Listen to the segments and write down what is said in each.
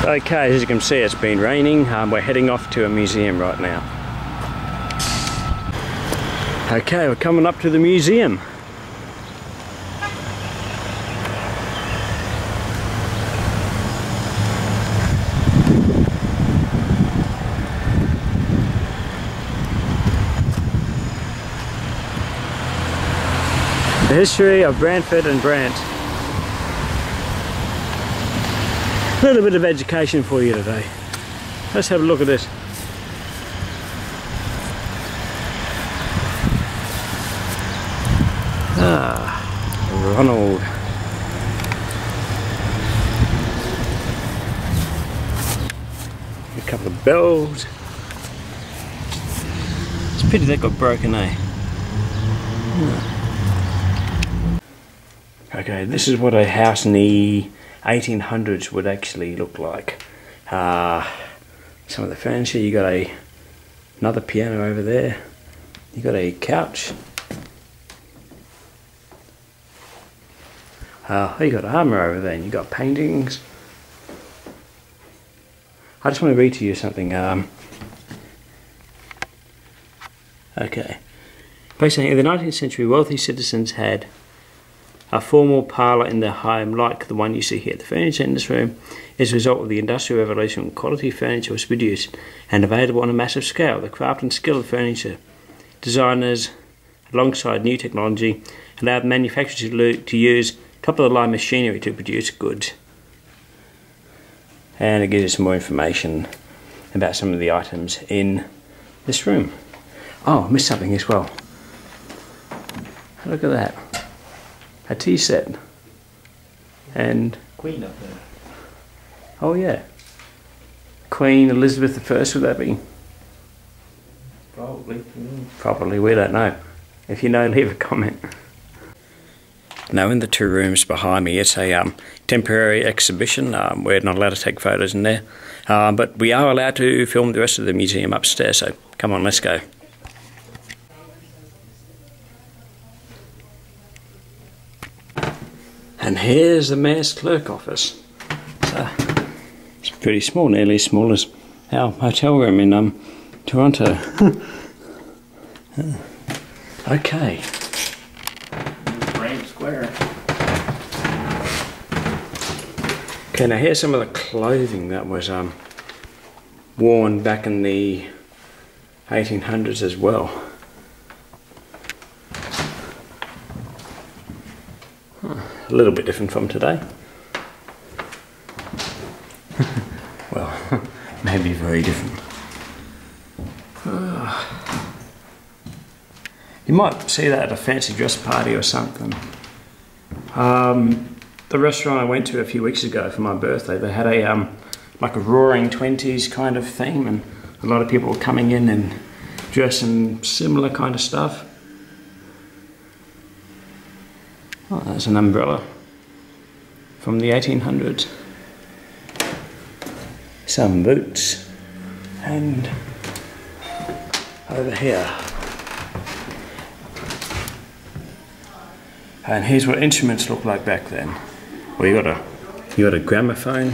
Okay, as you can see, it's been raining. We're heading off to a museum right now. Okay, we're coming up to the museum. The history of Brantford and Brant. A little bit of education for you today. Let's have a look at this. Ronald. A couple of bells. It's a pity that got broken, eh? Okay, this is what a house in the 1800s would actually look like. Some of the furniture. You got another piano over there. You got a couch. You got armour over there, and you got paintings. I just want to read to you something. Okay. Basically, in the 19th century, wealthy citizens had a formal parlour in their home like the one you see here. The furniture in this room is a result of the Industrial Revolution when quality furniture was produced and available on a massive scale. The craft and skill of furniture designers, alongside new technology, allowed manufacturers to use top-of-the-line machinery to produce goods. And it gives you some more information about some of the items in this room. Oh, I missed something as well. Look at that. A tea set. And Queen up there. Oh yeah. Queen Elizabeth I, would that be? Probably. Probably, we don't know. If you know, leave a comment. Now in the two rooms behind me, it's a temporary exhibition. We're not allowed to take photos in there. But we are allowed to film the rest of the museum upstairs, so come on, let's go. And here's the Mayor's Clerk office. So, it's pretty small, nearly as small as our hotel room in Toronto. Okay. Square. Okay, now here's some of the clothing that was worn back in the 1800s as well. A little bit different from today. Well, maybe very different. You might see that at a fancy dress party or something. The restaurant I went to a few weeks ago for my birthday, they had a like a roaring 20s kind of theme, and a lot of people were coming in and dressing similar kind of stuff. Oh, that's an umbrella from the 1800s. Some boots, and over here. And here's what instruments looked like back then. Well, you got a gramophone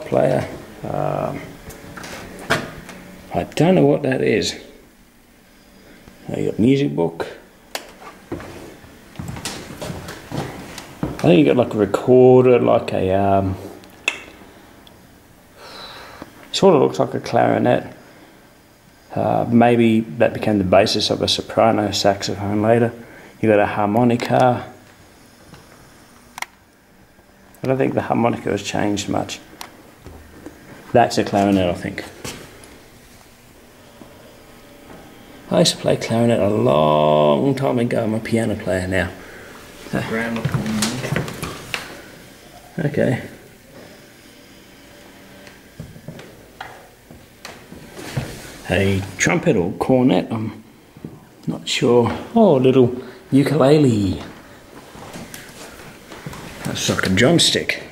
player. I don't know what that is. You got music book. I think you got like a recorder, like a sort of looks like a clarinet. Maybe that became the basis of a soprano saxophone later. You got a harmonica. I don't think the harmonica has changed much. That's a clarinet, I think. I used to play clarinet a long time ago. I'm a piano player now. Okay. A trumpet or cornet, I'm not sure. Oh, a little ukulele. That's like a drumstick.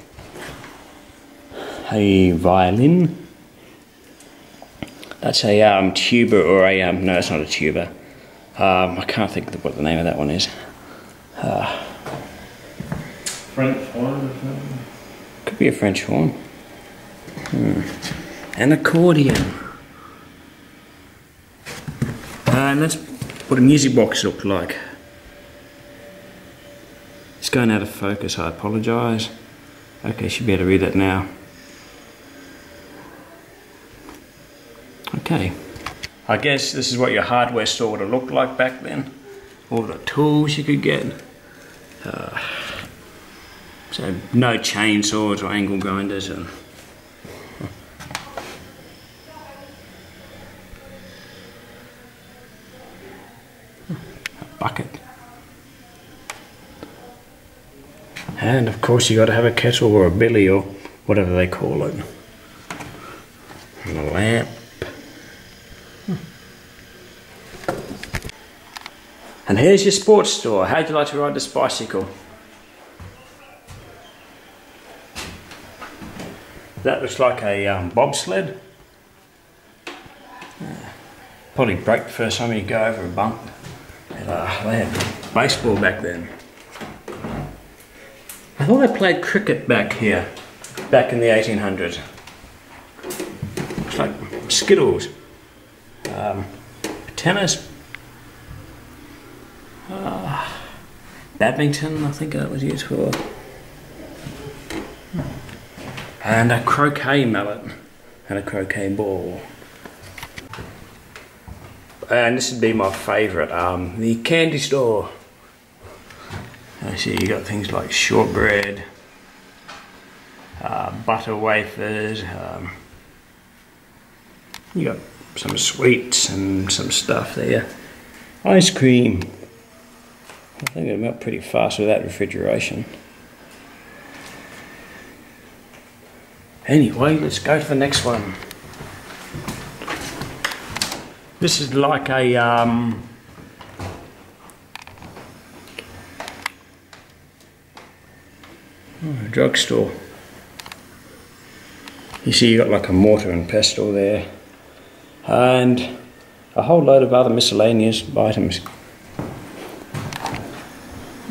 A violin. That's a tuba or a no, it's not a tuba. I can't think of what the name of that one is. French horn or something? Could be a French horn. An accordion. And that's what a music box looked like. It's going out of focus, I apologise. Okay, should be able to read that now. Okay. I guess this is what your hardware store would have looked like back then. All the tools you could get. So no chainsaws or angle grinders. And a bucket. And of course you got to have a kettle or a billy or whatever they call it. And a lamp. And here's your sports store. How'd you like to ride this bicycle? That looks like a bobsled. Probably break the first time you go over a bump. They had baseball back then. I thought they played cricket back here, back in the 1800s. It's like Skittles. Tennis. Badminton, I think that was used for. And a croquet mallet and a croquet ball. And this would be my favourite, the candy store. I see you got things like shortbread, butter wafers, you got some sweets and some stuff there. Ice cream. I think it'll melt pretty fast without refrigeration. Anyway, let's go to the next one. This is like a drugstore. You see you got like a mortar and pestle there. And a whole load of other miscellaneous items.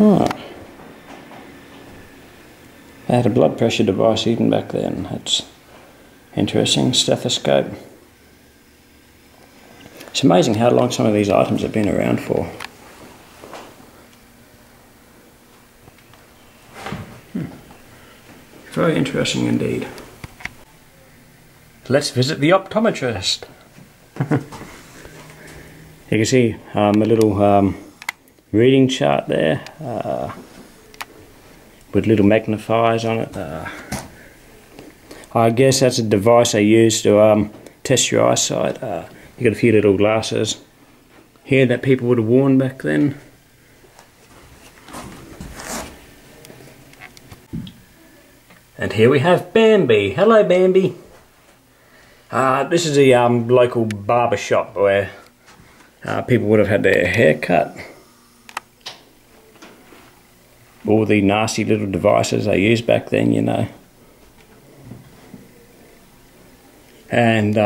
Oh. They had a blood pressure device even back then. That's interesting. Stethoscope. It's amazing how long some of these items have been around for. Very interesting indeed. Let's visit the optometrist. You can see a little reading chart there with little magnifiers on it. I guess that's a device they use to test your eyesight. You got a few little glasses here that people would have worn back then. And here we have Bambi. Hello, Bambi. This is a local barber shop where people would have had their hair cut. All the nasty little devices they used back then, you know. And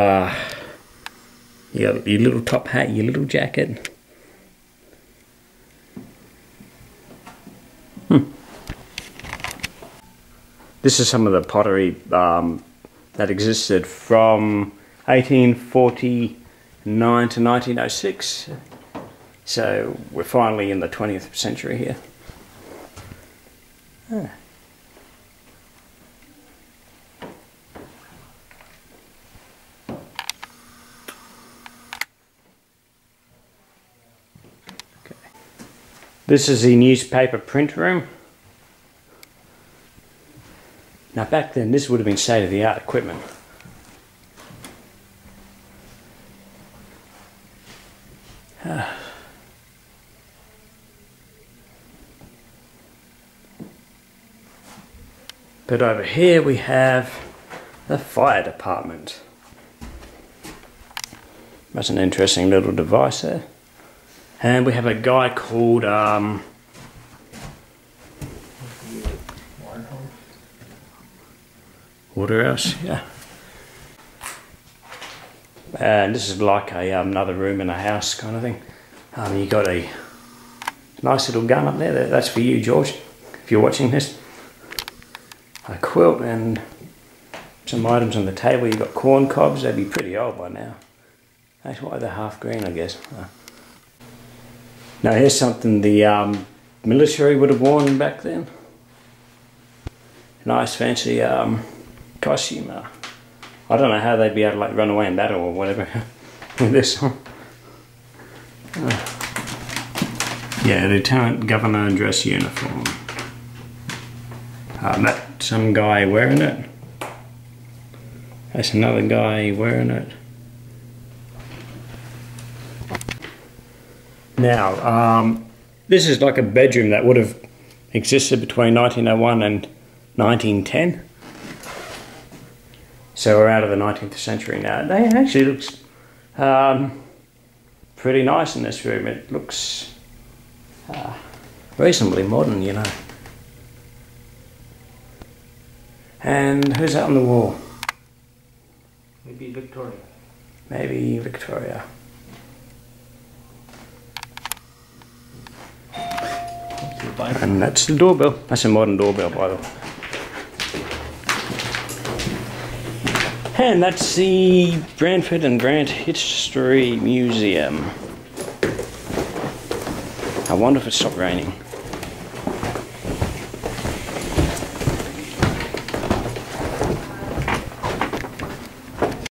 you got your little top hat, your little jacket. This is some of the pottery that existed from 1849 to 1906. So we're finally in the 20th century here. Okay. This is the newspaper print room. Now back then this would have been state-of-the-art equipment. But over here we have the fire department. That's an interesting little device there. And we have a guy called Waterhouse, yeah. And this is like a another room in a house kind of thing. You got a nice little gun up there. That's for you, George, if you're watching this. A quilt and some items on the table. You've got corn cobs, they'd be pretty old by now. That's why they're half green, I guess. Now here's something the military would have worn back then. Nice fancy costume. I don't know how they'd be able to like run away in battle or whatever with this on. Yeah, Lieutenant Governor dress uniform. That's some guy wearing it. That's another guy wearing it. Now, this is like a bedroom that would have existed between 1901 and 1910. So we're out of the 19th century now. It actually looks pretty nice in this room. It looks reasonably modern, you know. And who's that on the wall? Maybe Victoria. Maybe Victoria. And that's the doorbell. That's a modern doorbell, by the way. And that's the Brantford and Brant History Museum. I wonder if it stopped raining.